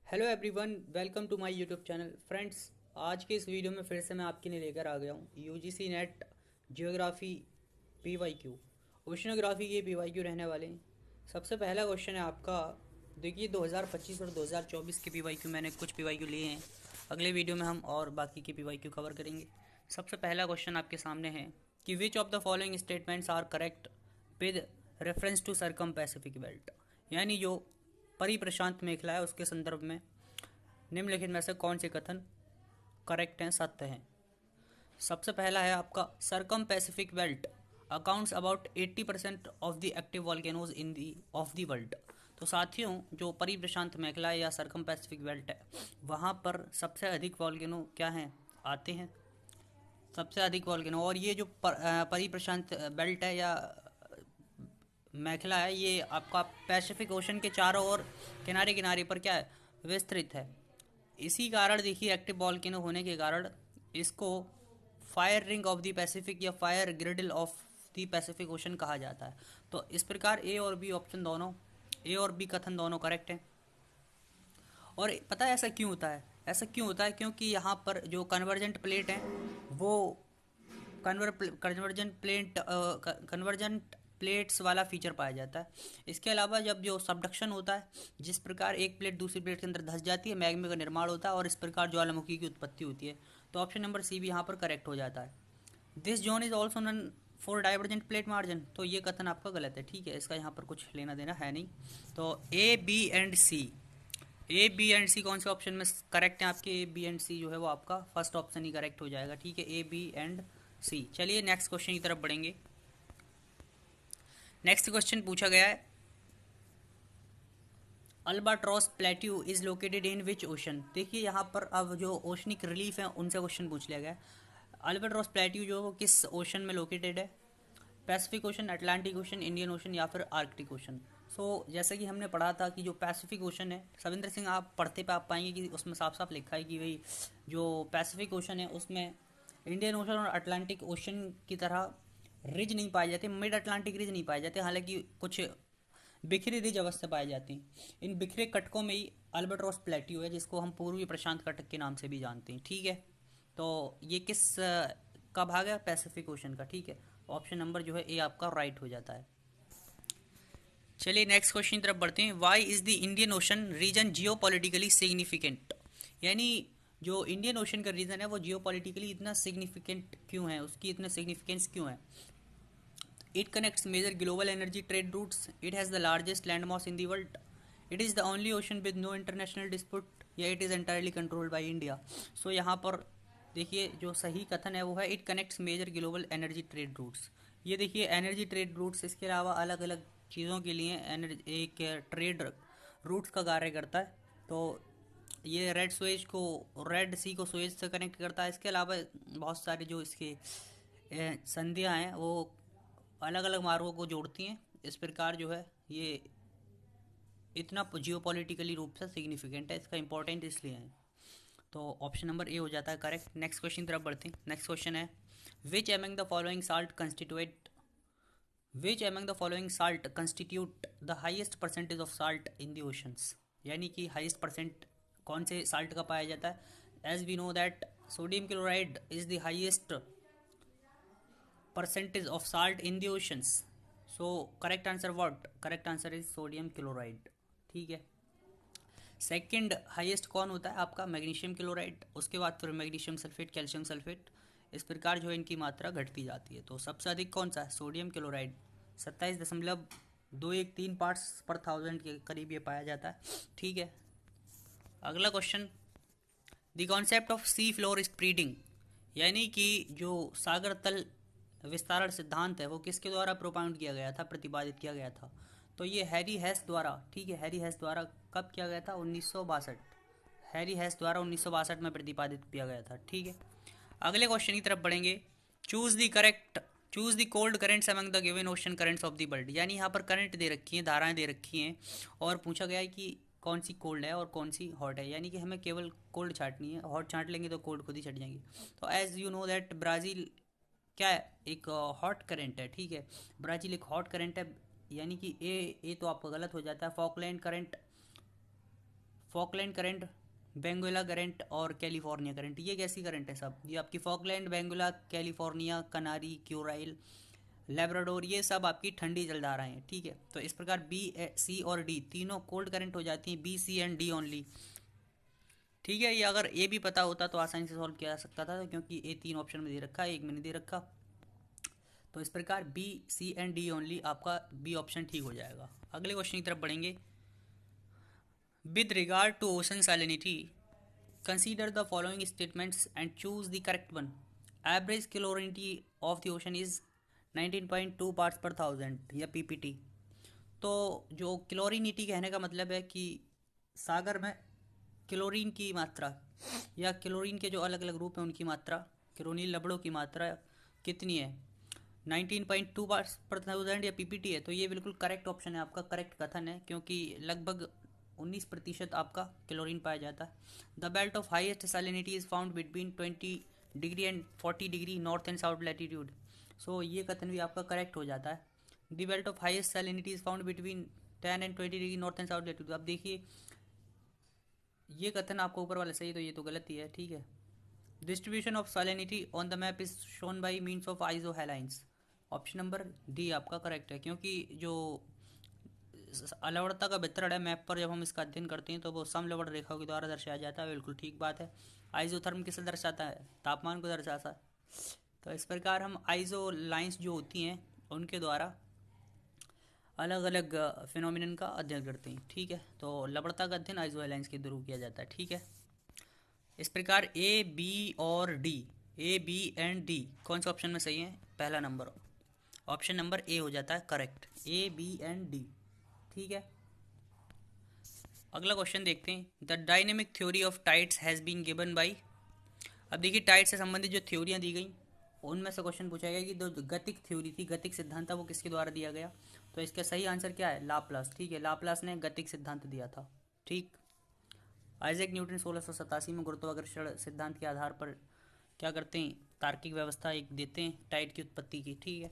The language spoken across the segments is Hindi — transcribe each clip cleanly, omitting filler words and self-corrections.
Hello everyone, welcome to my YouTube channel. Friends, आज के इस वीडियो में फिर से मैं आपके लिए लेकर आ गया हूँ UGC net geography PYQ. Oceanography के पीवाईक्यू रहने वाले हैं। सबसे पहला क्वेश्चन है आपका। देखिए, 2025 और 2024 के पीवाईक्यू मैंने कुछ पीवाईक्यू लिए हैं। अगले वीडियो में हम और बाकी के पीवाईक्यू कवर करेंगे। सबसे पहला क्वेश्चन आपके सामने है कि which of the following statements are correct with reference to circum Pacific belt. यानी जो परिप्रशांत मेखला है उसके संदर्भ में निम्नलिखित में से कौन से कथन करेक्ट हैं, सत्य हैं। सबसे पहला है आपका, circum Pacific belt accounts about 80% of the active volcanoes in the of the world. तो साथियों, जो परिप्रशांत मेखला या सरकम पैसिफिक बेल्ट है, वहाँ पर सबसे अधिक वॉल्केनो क्या हैं, आते हैं। सबसे अधिक वॉल्केनो, और ये जो परिप्रशांत बेल्ट है या मेखला है, ये आपका पैसिफिक ओशन के चारों ओर किनारे किनारे पर क्या है, विस्तृत है। इसी कारण देखिए, एक्टिव वॉल्केनो होने के कारण इसको fire ring of the Pacific या fire girdle of the Pacific ocean कहा जाता है। तो इस प्रकार ए और बी ऑप्शन दोनों, ए और बी कथन दोनों करेक्ट हैं। और पता है ऐसा क्यों होता है? ऐसा क्यों होता है? क्योंकि यहाँ पर जो कन्वर्जेंट प्लेट हैं वो कन्वर्जेंट प्लेट्स वाला फीचर पाया जाता है। इसके अलावा जब जो सबडक्शन होता है, जिस प्रकार एक प्लेट दूसरी प्लेट के अंदर धंस जाती है, मैग्मा का निर्माण होता है और इस प्रकार ज्वालामुखी की उत्पत्ति होती है। तो ऑप्शन नंबर सी भी यहाँ पर करेक्ट हो जाता है। This zone is also none for divergent plate margin. तो ये कथन आपका गलत है, ठीक है, इसका यहाँ पर कुछ लेना देना है नहीं। तो A B and C, A B and C कौन से ऑप्शन में करेक्ट है आपके? ए बी एंड सी जो है वो आपका फर्स्ट ऑप्शन ही करेक्ट हो जाएगा, ठीक है, ए बी एंड सी। चलिए नेक्स्ट क्वेश्चन की तरफ बढ़ेंगे। नेक्स्ट क्वेश्चन पूछा गया है, albatross plateau is located in which ocean. देखिए यहाँ पर अब जो ओशनिक रिलीफ है उनसे क्वेश्चन पूछ लिया गया है। अल्बाट्रॉस प्लेट्यू जो वो किस ओशन में लोकेटेड है? Pacific ocean, Atlantic ocean, Indian ocean या फिर आर्कटिक ओशन। सो जैसे कि हमने पढ़ा था कि जो पैसिफिक ओशन है, सविंदर सिंह, आप पढ़ते पे आप पाएंगे कि उसमें साफ साफ लिखा है कि भाई जो पैसिफिक ओशन है उसमें इंडियन ओशन और अटलांटिक ओशन की तरह रिज नहीं पाए जाते, मिड अटलांटिक रिज नहीं पाए जाते, हालांकि कुछ बिखरी रिज अवस्था पाई जाती हैं। इन बिखरे कटकों में ही अल्बाट्रॉस प्लेट्यू है, जिसको हम पूर्वी प्रशांत कटक के नाम से भी जानते हैं, ठीक है। तो ये किस का भाग है? पैसिफिक ओशन का, ठीक है। ऑप्शन नंबर जो है ए आपका राइट हो जाता है। चलिए नेक्स्ट क्वेश्चन की तरफ बढ़ते हैं। Why is the Indian ocean region geopolitically significant. यानी जो इंडियन ओशन का रीजन है वो जियो पॉलिटिकली इतना सिग्निफिकेंट क्यों है, उसकी इतना सिग्निफिकेंस क्यों है? It connects major global energy trade routes. It has the largest landmass in the world. It is the only ocean with no international dispute. या it is entirely controlled by India. So यहाँ पर देखिए जो सही कथन है वो है it connects major global energy trade routes. ये देखिए एनर्जी ट्रेड रूट्स, इसके अलावा अलग अलग चीज़ों के लिए एक ट्रेड रूट्स का कार्य करता है। तो ये रेड सी को सुएज से कनेक्ट करता है। इसके अलावा बहुत सारे जो इसके संधियाँ हैं वो अलग अलग मार्गों को जोड़ती हैं। इस प्रकार जो है ये इतना जियोपॉलिटिकली रूप से सिग्निफिकेंट है, इसका इंपॉर्टेंट इसलिए है। तो ऑप्शन नंबर ए हो जाता है करेक्ट। नेक्स्ट क्वेश्चन की तरफ बढ़ते हैं। नेक्स्ट क्वेश्चन है, which among the following salt constitute which among the following salt constitute the highest percentage of salt in the oceans. यानी कि हाईएस्ट परसेंट कौन से साल्ट का पाया जाता है? As we know that sodium chloride is the highest percentage of salt in the oceans. So correct answer what? Correct answer is sodium chloride, ठीक है। सेकंड हाईएस्ट कौन होता है आपका? मैग्नीशियम क्लोराइड, उसके बाद फिर मैग्नीशियम सल्फेट, कैल्शियम सल्फेट। इस प्रकार जो है इनकी मात्रा घटती जाती है। तो सबसे अधिक कौन सा है? Sodium chloride, 27.213 parts per thousand के करीब ये पाया जाता है, ठीक है। अगला question, the concept of sea floor spreading. यानी कि जो सागर तल विस्तारण सिद्धांत है वो किसके द्वारा प्रोपाउंड किया गया था, प्रतिपादित किया गया था? तो ये हैरी हेस द्वारा, ठीक है, हैरी हेस द्वारा कब किया गया था? 1962। हैरी हेस द्वारा 1962 में प्रतिपादित किया गया था, ठीक है। अगले क्वेश्चन की तरफ बढ़ेंगे। Choose the cold currents among the given ocean currents of the world. यानी यहाँ पर करंट दे रखी हैं, धाराएं दे रखी हैं, और पूछा गया है कि कौन सी कोल्ड है और कौन सी हॉट है। यानी कि हमें केवल कोल्ड छांटनी है, हॉट छांट लेंगे तो कोल्ड खुद ही छट जाएंगी। तो as you know that Brazil क्या है, एक हॉट करंट है, ठीक है। ब्राज़ील एक हॉट करंट है, यानी कि ए तो आपका गलत हो जाता है। फॉकलैंड करंट, बेंगुला करंट और कैलिफोर्निया करंट। ये कैसी करंट है सब? ये आपकी फॉकलैंड, बेंगुला, कैलिफोर्निया, कनारी, क्यूराइल, लेब्राडोर, ये सब आपकी ठंडी जलधाराएं हैं, ठीक है। तो इस प्रकार बी, सी और डी तीनों कोल्ड करंट हो जाती हैं, B, C and D only, ठीक है। ये अगर ए भी पता होता तो आसानी से सॉल्व किया जा सकता था, क्योंकि ए 3 ऑप्शन में दे रखा है, एक में नहीं दे रखा। तो इस प्रकार B, C and D only, आपका बी ऑप्शन ठीक हो जाएगा। अगले क्वेश्चन की तरफ बढ़ेंगे। With regard to ocean salinity consider the following statements and choose the correct one. Average chlorinaty of the ocean is 19.2 parts per thousand या ppt। तो जो क्लोरिनिटी कहने का मतलब है कि सागर में क्लोरीन की मात्रा या क्लोरीन के जो अलग अलग रूप हैं उनकी मात्रा, क्लोरीन लवणों की मात्रा कितनी है? 19.2 पार्ट्स पर थाउजेंड या पीपीटी है। तो ये बिल्कुल करेक्ट ऑप्शन है आपका, करेक्ट कथन है, क्योंकि लगभग 19% आपका क्लोरीन पाया जाता है। The belt of highest salinity is found between 20 degree and 40 degree north and south latitude. So ये कथन भी आपका करेक्ट हो जाता है। The belt of highest salinity is found between 10 and 20 degree north and south latitude. अब देखिए ये कथन आपको ऊपर वाला सही, तो ये तो गलत ही है, ठीक है। Distribution of salinity on the map is shown by means of isohalines. Option number D आपका करेक्ट है, क्योंकि जो अलवड़ता का वितरण है मैप पर, जब हम इसका अध्ययन करते हैं तो वो समलवण रेखाओं के द्वारा दर्शाया जाता है। बिल्कुल ठीक बात है। आइसोथर्म किसे दर्शाता है? तापमान को दर्शाता है। तो इस प्रकार हम आइसो लाइंस जो होती हैं उनके द्वारा अलग अलग फिनोमिनन का अध्ययन करते हैं, ठीक है। तो लवणता का अध्ययन आइसो लाइंस के थ्रू किया जाता है, ठीक है। इस प्रकार ए, बी और D, A, B and D कौन सा ऑप्शन में सही है? पहला नंबर, ऑप्शन नंबर ए हो जाता है correct, A, B and D, ठीक है। अगला क्वेश्चन देखते हैं। The dynamic theory of tides has been given by. अब देखिए टाइड से संबंधित जो थ्योरियाँ दी गई उनमें से क्वेश्चन पूछा गया कि जो गतिक थ्योरी थी, गतिक सिद्धांत था, वो किसके द्वारा दिया गया? तो इसका सही आंसर क्या है? लाप्लास, ठीक है। लाप्लास ने गतिक सिद्धांत दिया था, ठीक। आइजैक न्यूटन 1687 में गुरुत्वाकर्षण सिद्धांत के आधार पर क्या करते हैं? तार्किक व्यवस्था एक देते हैं टाइड की उत्पत्ति की, ठीक है।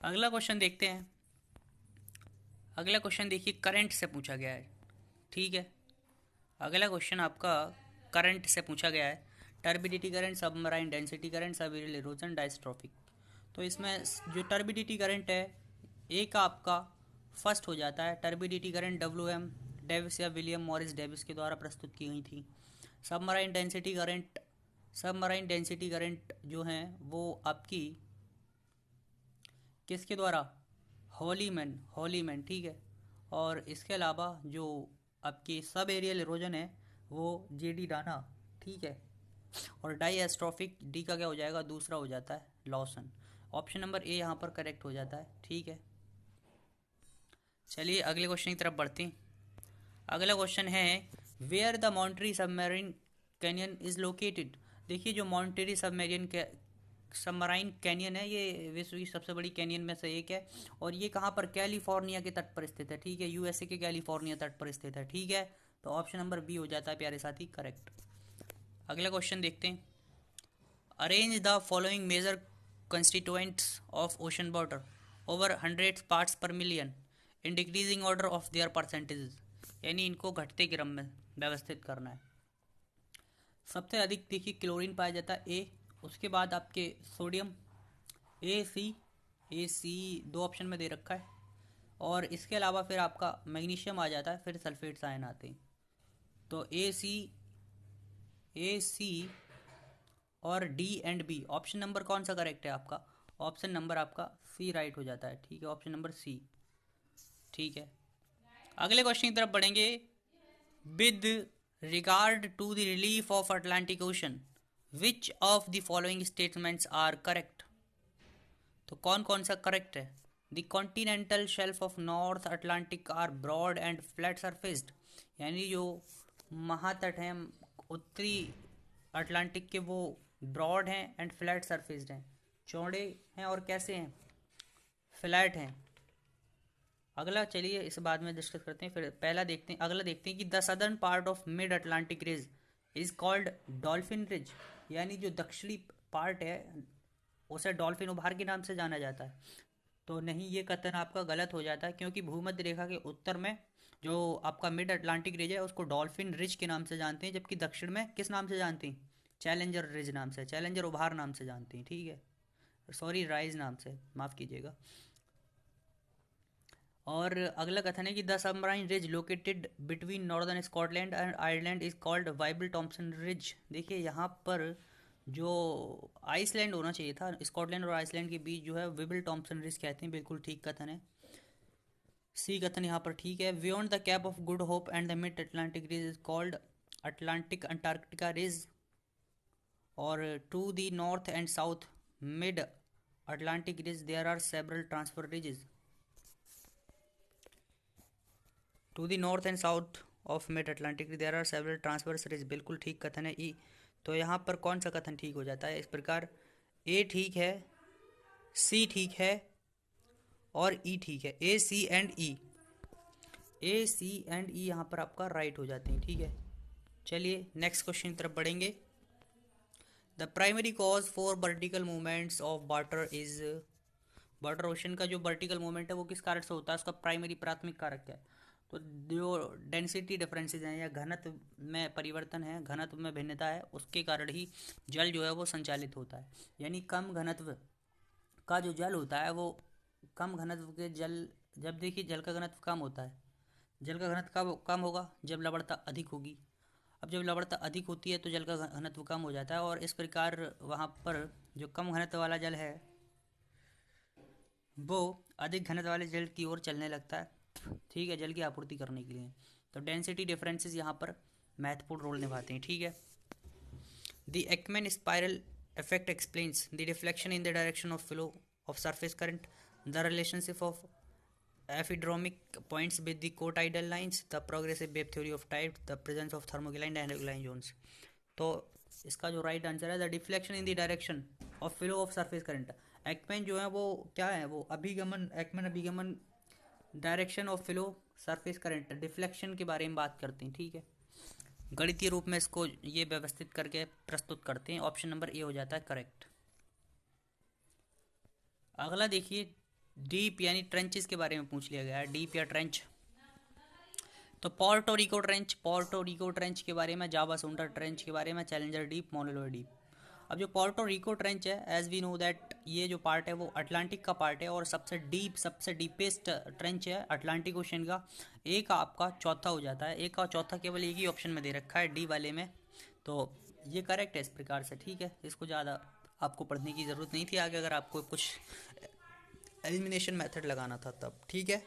अगला क्वेश्चन देखते हैं। अगला क्वेश्चन देखिए करंट से पूछा गया है, ठीक है। अगला क्वेश्चन आपका करंट से पूछा गया है। Turbidity current, submarine density current, subaerial erosion, diastrophic. तो इसमें जो टर्बिडिटी करंट है एक आपका फर्स्ट हो जाता है। टर्बिडिटी करंट WM डेविस या विलियम मॉरिस डेविस के द्वारा प्रस्तुत की गई थी। Submarine density current, submarine density current जो है वो आपकी किसके द्वारा? हॉलीमैन, हॉलीमैन, ठीक है। और इसके अलावा जो आपकी सब एरियल इरोजन है वो JD डाना, ठीक है। और डाईएस्ट्रॉफिक डी का क्या हो जाएगा? दूसरा हो जाता है लॉसन। ऑप्शन नंबर ए यहाँ पर करेक्ट हो जाता है, ठीक है। चलिए अगले क्वेश्चन की तरफ बढ़ते हैं। अगला क्वेश्चन है where the Monterey submarine canyon is located. देखिए जो मॉन्ट्री सबमराइन कैनियन है ये विश्व की सबसे बड़ी कैनियन में से एक है, और ये कहाँ पर? कैलिफोर्निया के तट पर स्थित है, ठीक है। USA के कैलिफोर्निया तट पर स्थित है, ठीक है। तो ऑप्शन नंबर बी हो जाता है प्यारे साथी करेक्ट। अगला क्वेश्चन देखते हैं। Arrange the following major constituents of ocean water over 100 parts per million in decreasing order of their percentages, यानी इनको घटते क्रम में व्यवस्थित करना है। सबसे अधिक देखिए क्लोरीन पाया जाता है ए, उसके बाद आपके सोडियम ए सी दो ऑप्शन में दे रखा है, और इसके अलावा फिर आपका मैग्नीशियम आ जाता है, फिर सल्फेट्स आयन आते हैं। तो ए सी और D and B, option number कौन सा करेक्ट है आपका? ऑप्शन नंबर आपका सी राइट हो जाता है, ठीक है। ऑप्शन नंबर सी, ठीक है। अगले क्वेश्चन की तरफ बढ़ेंगे। With regard to the relief of Atlantic ocean which of the following statements are correct. तो कौन कौन सा करेक्ट है? The continental shelf of north Atlantic are broad and flat surfaced, यानी जो महातट हैं उत्तरी अटलांटिक के वो ब्रॉड हैं एंड फ्लैट सरफेस्ड हैं, चौड़े हैं और कैसे हैं? फ्लैट हैं। अगला चलिए इस बाद में डिस्कस करते हैं, फिर पहला देखते हैं। अगला देखते हैं कि the southern part of mid Atlantic ridge is called dolphin ridge, यानी जो दक्षिणी पार्ट है उसे डॉल्फिन उभार के नाम से जाना जाता है। तो नहीं, ये कथन आपका गलत हो जाता है, क्योंकि भूमध्य रेखा के उत्तर में जो आपका मिड अटलांटिक रिज है उसको डॉल्फिन रिज के नाम से जानते हैं, जबकि दक्षिण में किस नाम से जानते हैं? चैलेंजर रिज नाम से, चैलेंजर उभार नाम से जानते हैं, ठीक है, सॉरी राइज नाम से, माफ़ कीजिएगा। और अगला कथन है कि the submarine ridge located between northern Scotland and Ireland is called Wyville Thomson ridge. देखिए यहाँ पर जो आइसलैंड होना चाहिए था, स्कॉटलैंड और आइसलैंड के बीच जो है विबल टॉम्सन रिज कहते हैं, बिल्कुल ठीक कथन है, सी कथन यहाँ पर ठीक है। Beyond the Cape of Good Hope and the mid Atlantic ridge is called Atlantic Antarctica ridge. और to the north and south mid Atlantic ridge there are several transfer ridges. To the north and south of mid Atlantic there are several transverse ridge, बिल्कुल ठीक कथन है ई। तो यहाँ पर कौन सा कथन ठीक हो जाता है इस प्रकार? ए ठीक है, सी ठीक है और ई ठीक है, ए सी and E, A C and ई यहाँ पर आपका राइट हो जाते हैं, ठीक है। चलिए नेक्स्ट क्वेश्चन की तरफ बढ़ेंगे। The primary cause for vertical movements of water is, water ocean का जो वर्टिकल मूवमेंट है वो किस कारण से होता है, उसका प्राइमरी प्राथमिक कारक क्या है? तो जो डेंसिटी डिफरेंसेस हैं या घनत्व में परिवर्तन है, घनत्व में भिन्नता है, उसके कारण ही जल जो है वो संचालित होता है। यानी कम घनत्व का जो जल होता है वो, कम घनत्व के जल, जब देखिए जल का घनत्व कम होता है, जल का घनत्व कब कम होगा? जब लवणता अधिक होगी। अब जब लवणता अधिक होती है तो जल का घनत्व कम हो जाता है, और इस प्रकार वहाँ पर जो कम घनत्व वाला जल है वो अधिक घनत्व वाले जल की ओर चलने लगता है, ठीक है, जल की आपूर्ति करने के लिए। तो डेंसिटी डिफरेंसेस यहाँ पर महत्वपूर्ण रोल निभाते हैं, ठीक है। The Ekman spiral effect explains the deflection in the direction of flow of surface current, the relationship of amphidromic points with the cotidal lines, the progressive wave theory of tide, the presence of thermocline and alkaline zones. तो इसका जो राइट आंसर है the deflection in the direction of flow of surface current. Ekman जो है वो क्या है, वो अभिगमन, एकमैन अभिगमन, direction of flow surface current, deflection के बारे में बात करते हैं, ठीक है। गणितीय रूप में इसको ये व्यवस्थित करके प्रस्तुत करते हैं। ऑप्शन नंबर ए हो जाता है करेक्ट। अगला देखिए, डीप यानी ट्रेंचेस के बारे में पूछ लिया गया है, डीप या ट्रेंच। तो Puerto Rico trench, Puerto Rico trench के बारे में, जावा सुंडर ट्रेंच के बारे में, चैलेंजर डीप, मोनोलोई डीप। अब जो पोर्टो रिको ट्रेंच है, एज वी नो दैट ये जो पार्ट है वो अटलांटिक का पार्ट है, और सबसे डीप, सबसे डीपेस्ट ट्रेंच है अटलांटिक ओशन का। ए का आपका चौथा हो जाता है, ए का चौथा केवल एक ही ऑप्शन में दे रखा है, डी वाले में। तो ये करेक्ट है इस प्रकार से, ठीक है। इसको ज़्यादा आपको पढ़ने की ज़रूरत नहीं थी आगे, अगर आपको कुछ एलिमिनेशन मेथड लगाना था तब, ठीक है।